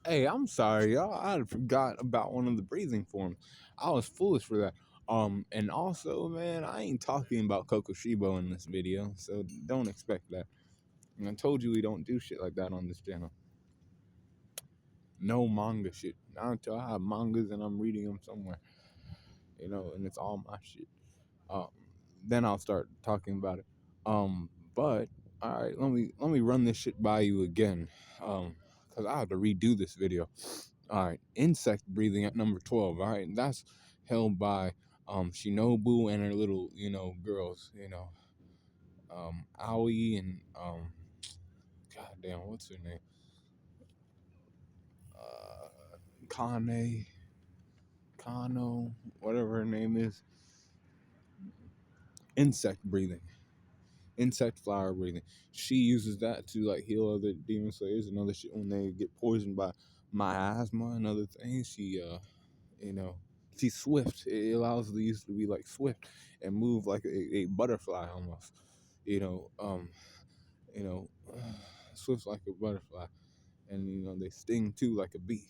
Hey, I'm sorry, y'all. I forgot about one of the breathing forms. I was foolish for that. And also, man, I ain't talking about Kokushibo in this video, so don't expect that. And I told you we don't do shit like that on this channel. No manga shit. Not until I have mangas and I'm reading them somewhere, and it's all my shit. Um, then I'll start talking about it. But all right, let me run this shit by you again, because I have to redo this video. All right, insect breathing at number 12. All right, that's held by Shinobu and her little girls. Aoi and goddamn, what's her name? Kane, Kano, whatever her name is. Insect breathing. Insect flower breathing. She uses that to like heal other demon slayers and other shit when they get poisoned by miasma and other things. You know, she's swift. It allows these to be like swift and move like a butterfly almost. You know, um, you know, swift like a butterfly, and they sting too like a bee.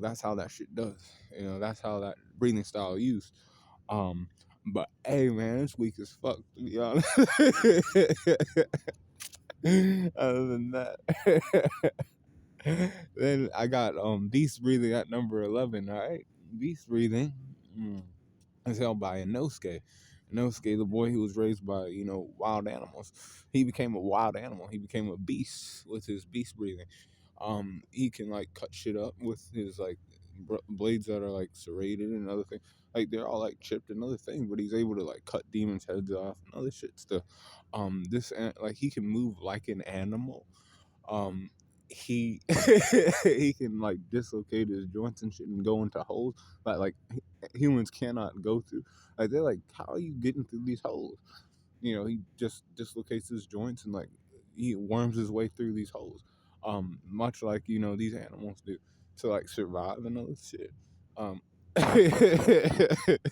That's how that shit does. That's how that breathing style used. Um, but hey, man, it's weak as fuck to be honest. Other than that, then I got beast breathing at number 11. All right, beast breathing is held by Inosuke. Inosuke, the boy who was raised by wild animals, he became a wild animal. He became a beast with his beast breathing. He can like cut shit up with his like blades that are like serrated and other things. Like they're all like chipped and other things, but he's able to like cut demons' heads off and other shit still. Like he can move like an animal. um he he can like dislocate his joints and shit and go into holes that like humans cannot go through. Like they're like, how are you getting through these holes? He just dislocates his joints and like he worms his way through these holes, much like these animals do to like survive and other shit. um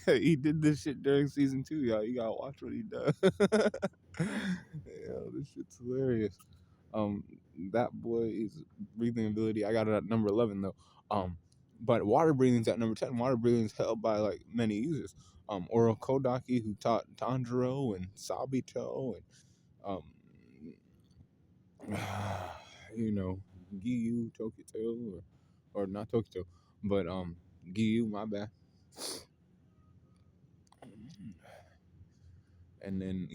he did this shit during season 2, y'all. You gotta watch what he does. This shit's hilarious. um that boy is breathing ability. I got it at number 11 though. But water breathing's at number 10. Water breathing is held by like many users. Oro Kodaki, who taught Tanjiro and Sabito, and um, you know, Giyu Tokito, or not Tokito, but Giyu, my bad. And then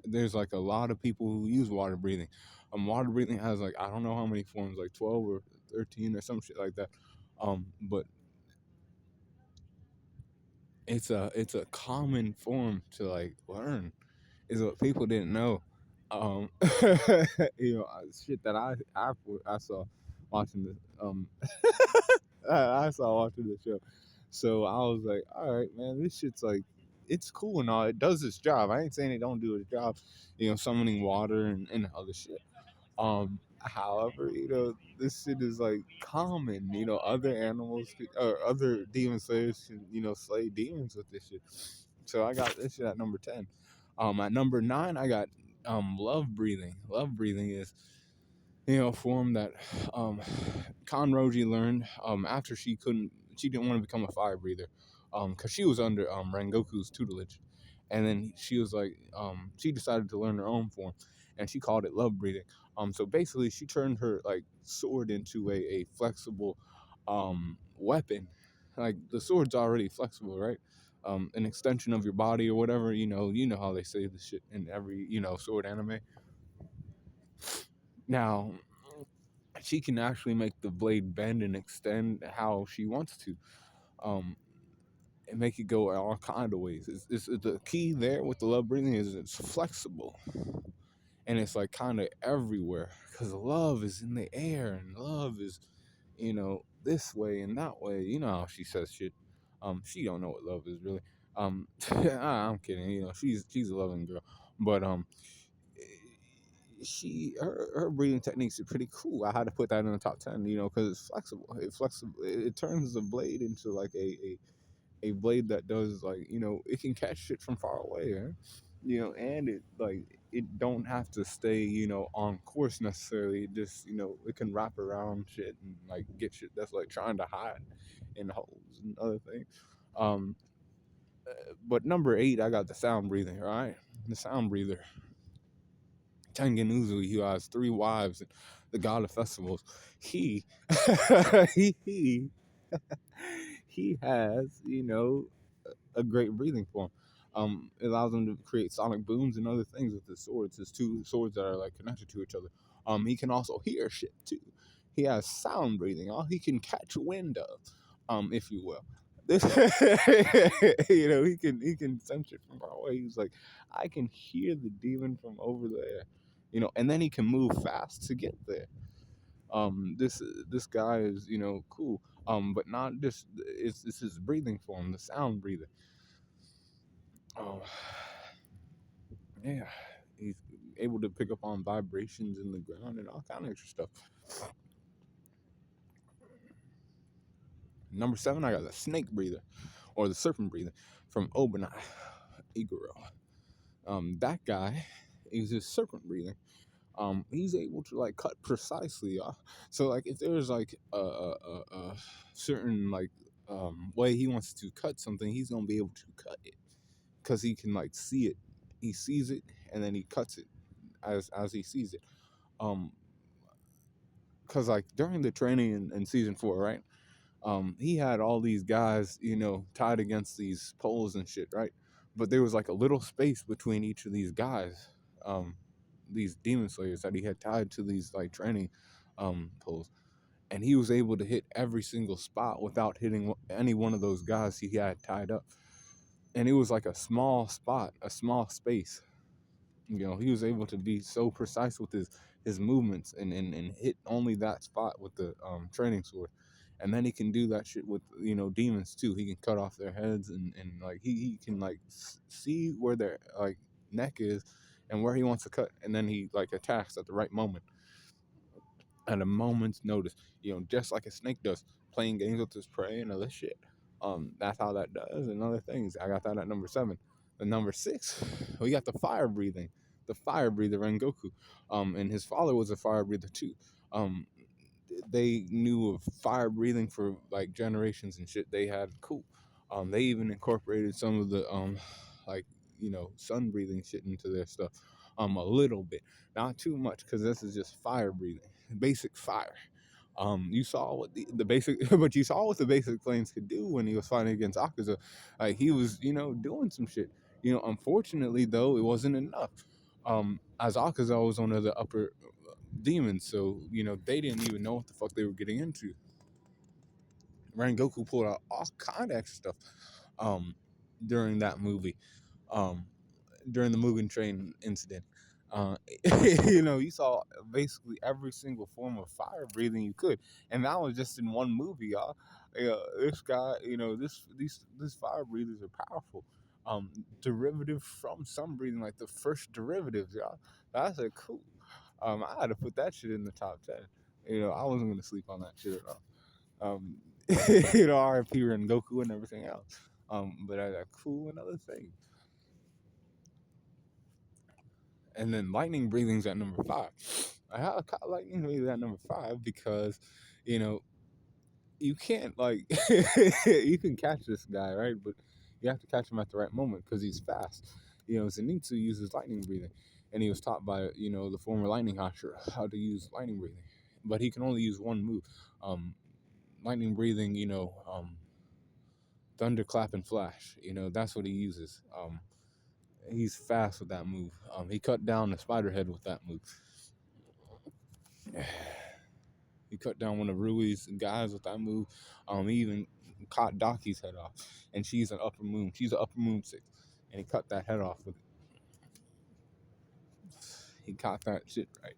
there's like a lot of people who use water breathing. Water breathing has like I don't know how many forms, like 12 or 13 or some shit like that. But it's a common form to like learn, is what people didn't know. Um, shit that I saw watching this. I saw watching the show, so I was like, all right, man, this shit's like, it's cool and all. It does its job. I ain't saying it don't do its job. Summoning water and other shit. However, this shit is like common. Other animals or other demon slayers can, slay demons with this shit. So I got this shit at number 10. At number 9, I got love breathing. Love breathing is a form that Kanroji learned after she didn't want to become a fire breather, because she was under Rengoku's tutelage, and then she was like, she decided to learn her own form, and she called it love breathing. So basically, she turned her like sword into a flexible weapon. Like the sword's already flexible, right? An extension of your body or whatever. You know how they say this shit in every sword anime. Now, she can actually make the blade bend and extend how she wants to, um, and make it go all kind of ways. The key there with the love breathing is it's flexible, and it's like kind of everywhere, because love is in the air and love is, this way and that way. You know how she says shit. She don't know what love is really. I'm kidding. She's a loving girl, but her breathing techniques are pretty cool. I had to put that in the top 10, because it's flexible. It turns the blade into like a blade that does like it can catch shit from far away, and it like it don't have to stay, on course necessarily. It just, it can wrap around shit and like get shit that's like trying to hide in holes and other things. Um, but number 8, I got the sound breathing. Right, the sound breather, Tengen Uzui, who has 3 wives and the god of festivals. He, he, he has, a great breathing form. It allows him to create sonic booms and other things with his swords. His 2 swords that are like connected to each other. He can also hear shit too. He has sound breathing. All he can catch wind of, if you will. This, he can sense it from far away. He's like, I can hear the demon from over there, and then he can move fast to get there. This guy is, cool. But not just it's his breathing form, the sound breathing. Oh, yeah, he's able to pick up on vibrations in the ground and all kind of extra stuff. Number 7, I got the snake breather, or the serpent breather, from Obanai Iguro. That guy is just serpent breathing. He's able to like cut precisely. So like if there's like a certain like way he wants to cut something, he's gonna be able to cut it because he can like see it. He sees it and then he cuts it as he sees it. Um, because like during the training in season 4, right? He had all these guys, tied against these poles and shit, right? But there was like a little space between each of these guys, these demon slayers that he had tied to these like training poles, and he was able to hit every single spot without hitting any one of those guys he had tied up. And it was like a small spot, a small space. He was able to be so precise with his movements and hit only that spot with the training sword. And then he can do that shit with demons too. He can cut off their heads and like he can like see where their like neck is and where he wants to cut, and then he like attacks at the right moment, at a moment's notice. Just like a snake does, playing games with his prey and other shit. That's how that does, and other things. I got that at number 7. The number 6, we got the fire breathing, the fire breather Rengoku. And his father was a fire breather too. Um, they knew of fire breathing for like generations and shit. They had cool. They even incorporated some of the like sun breathing shit into their stuff. A little bit, not too much, because this is just fire breathing, basic fire. You saw what the basic, but you saw what the basic flames could do when he was fighting against Akaza. Like he was, doing some shit. Unfortunately though, it wasn't enough. As Akaza was one of the upper demons, so they didn't even know what the fuck they were getting into. Rengoku pulled out all kind of extra stuff during that movie, during the Mugen Train incident. Uh, you saw basically every single form of fire breathing you could, and that was just in one movie, y'all. This guy, these fire breathers are powerful. Derivative from sun breathing, like the first derivatives, y'all. That's a cool. I had to put that shit in the top 10. I wasn't gonna sleep on that shit at all. Um, RIP and Goku and everything else. But I got cool and other things. And then lightning breathing's at number 5. I have lightning breathing at number 5 because, you know, you can't like you can catch this guy, right? But you have to catch him at the right moment because he's fast. Zenitsu uses lightning breathing, and he was taught by the former lightning Hashira how to use lightning breathing, but he can only use one move. Lightning breathing, thunderclap and flash. That's what he uses. He's fast with that move. He cut down the spider head with that move. He cut down one of Rui's guys with that move. He even caught Daki's head off, and she's an upper moon. She's an upper moon 6, and he cut that head off with it. He caught that shit right.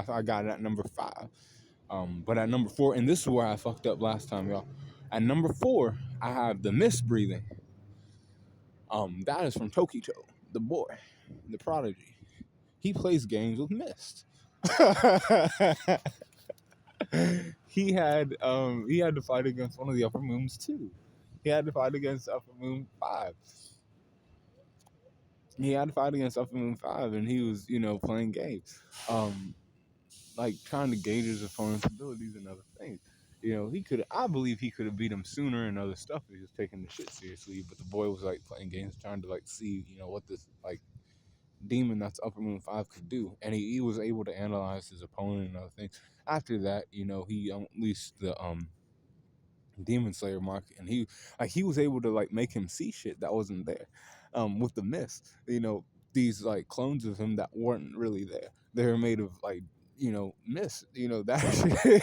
I got it at number 5. But at number 4, and this is where I fucked up last time, y'all. At number 4, I have the mist breathing. That is from Tokito, the boy, the prodigy. He plays games with mist. He had to fight against one of the upper moons too. He had to fight against upper moon 5. He had to fight against Upper Moon 5, and he was, playing games. Um, like trying to gauge his opponent's abilities and other things. I believe he could have beat him sooner and other stuff if he was taking the shit seriously. But the boy was like playing games, trying to like see, what this like demon that's Upper Moon 5 could do. And he was able to analyze his opponent and other things. After that, he unleashed the Demon Slayer mark, and he was able to like make him see shit that wasn't there. With the mist, these like clones of him that weren't really there. They were made of like mist. That shit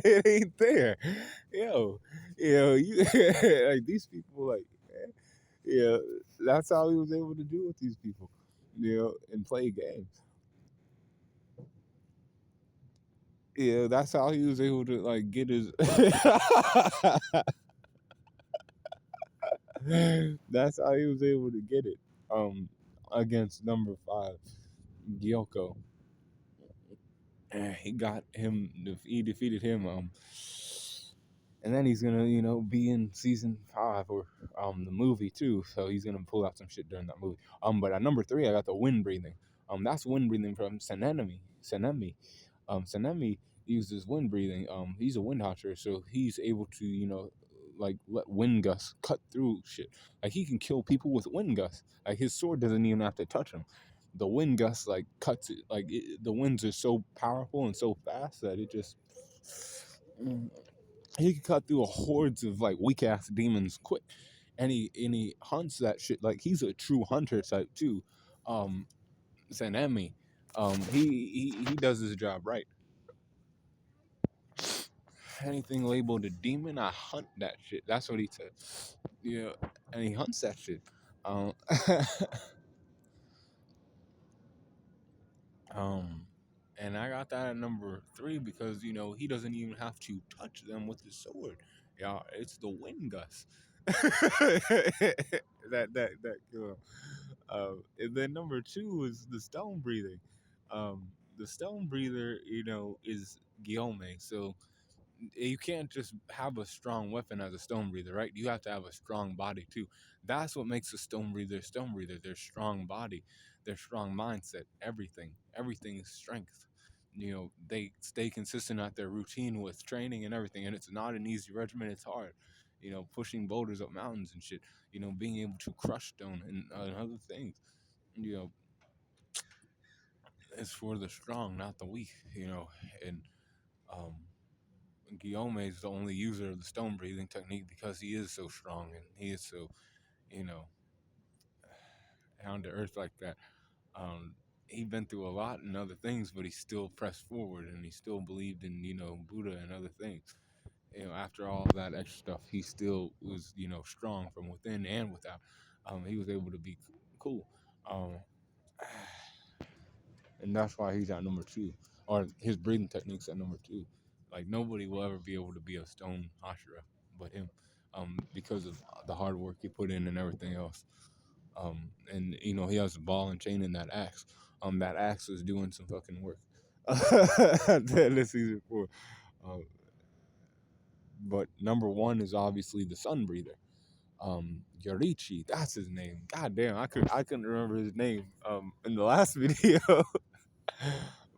it ain't there. You like these people like yeah. That's how he was able to do with these people, and play games. Yeah, that's how he was able to like get his. That's how he was able to get it. Against number 5, Gyoko. He got him. He defeated him. And then he's gonna, be in season 5 or the movie too. So he's gonna pull out some shit during that movie. But at number 3, I got the wind breathing. That's wind breathing from Senemi. Senemi. Senemi uses wind breathing. He's a wind watcher, so he's able to, like let wind gusts cut through shit. Like he can kill people with wind gusts. Like his sword doesn't even have to touch him. The wind gust like cuts it. Like the winds are so powerful and so fast that it just he can cut through a hordes of like weak ass demons quick. And he hunts that shit like he's a true hunter type too. Um, Sanemi, he does his job right. Anything labeled a demon, I hunt that shit. That's what he said. Yeah, and he hunts that shit. Um, um, and I got that at number 3 because he doesn't even have to touch them with his sword. Yeah, it's the wind gust. that kill him. And then number 2 is the stone breathing. The stone breather, is Guillaume. So you can't just have a strong weapon as a stone breather, right? You have to have a strong body too. That's what makes a stone breather stone breather. Their strong body, their strong mindset, everything is strength. They stay consistent at their routine with training and everything, and it's not an easy regimen. It's hard. Pushing boulders up mountains and shit. Being able to crush stone and other things. You know, it's for the strong, not the weak. And um, Guillaume is the only user of the stone breathing technique because he is so strong and he is so, you know, down to earth like that. He been through a lot and other things, but he still pressed forward and he still believed in, Buddha and other things. After all that extra stuff, he still was, strong from within and without. He was able to be cool. Um, and that's why he's at number 2, or his breathing techniques at number 2. Like nobody will ever be able to be a stone Hashira but him, because of the hard work he put in and everything else. And he has a ball and chain in that axe. That axe is doing some fucking work. This season 4. Um, but number 1 is obviously the sun breather. Yorichi, that's his name. God damn, I couldn't remember his name in the last video.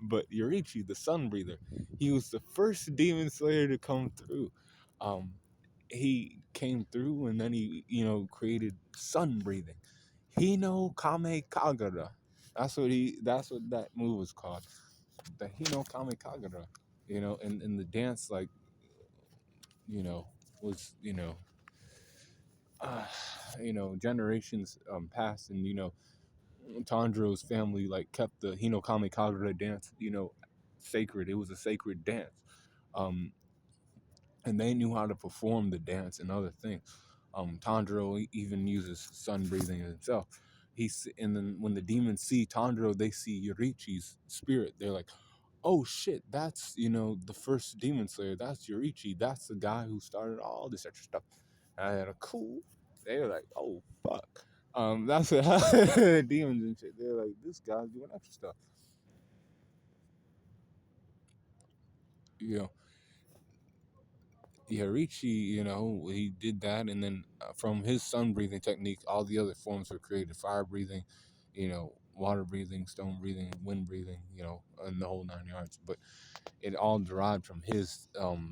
But Yorichi, the Sun Breather, he was the first demon slayer to come through. Um, he came through and then he, created sun breathing. Hino Kame Kagura. That's what that move was called. The Hino Kame Kagura. And the dance like, was, uh, generations passed and Tanjiro's family like kept the Hinokami Kagura dance, sacred. It was a sacred dance. Um, and they knew how to perform the dance and other things. Tanjiro even uses sun breathing himself. And then when the demons see Tanjiro, they see Yorichi's spirit. They're like, "Oh shit, that's the first demon slayer. That's Yorichi. That's the guy who started all this extra stuff." And they're cool. They were like, "Oh fuck." That's what demons and shit. They're like, "This guy's doing extra stuff." You know, yeah, Ricci, he did that, and then from his sun breathing technique, all the other forms were created: fire breathing, water breathing, stone breathing, wind breathing, and the whole 9 yards. But it all derived from his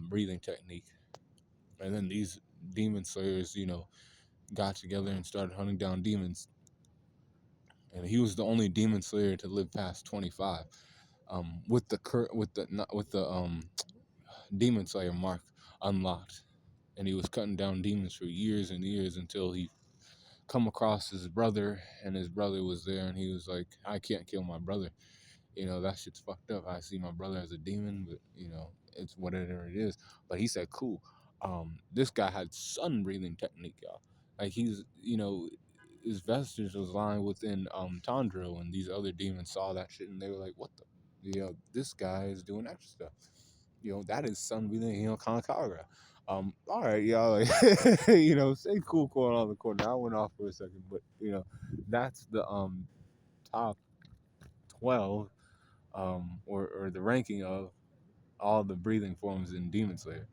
breathing technique. And then these demon slayers, got together and started hunting down demons. And he was the only demon slayer to live past 25, with the demon slayer mark unlocked. And he was cutting down demons for years and years until he come across his brother, and his brother was there, and he was like, I can't kill my brother. That shit's fucked up. I see my brother as a demon, but it's whatever it is. But he said, cool. This guy had sun breathing technique, y'all. Like, he's, his vestige was lying within Tandro, and these other demons saw that shit, and they were like, what the, this guy is doing extra stuff. That is sun breathing, Kanakagra. All right, y'all, like, stay cool going on the corner. I went off for a second, but that's the top 12, or the ranking of all the breathing forms in Demon Slayer.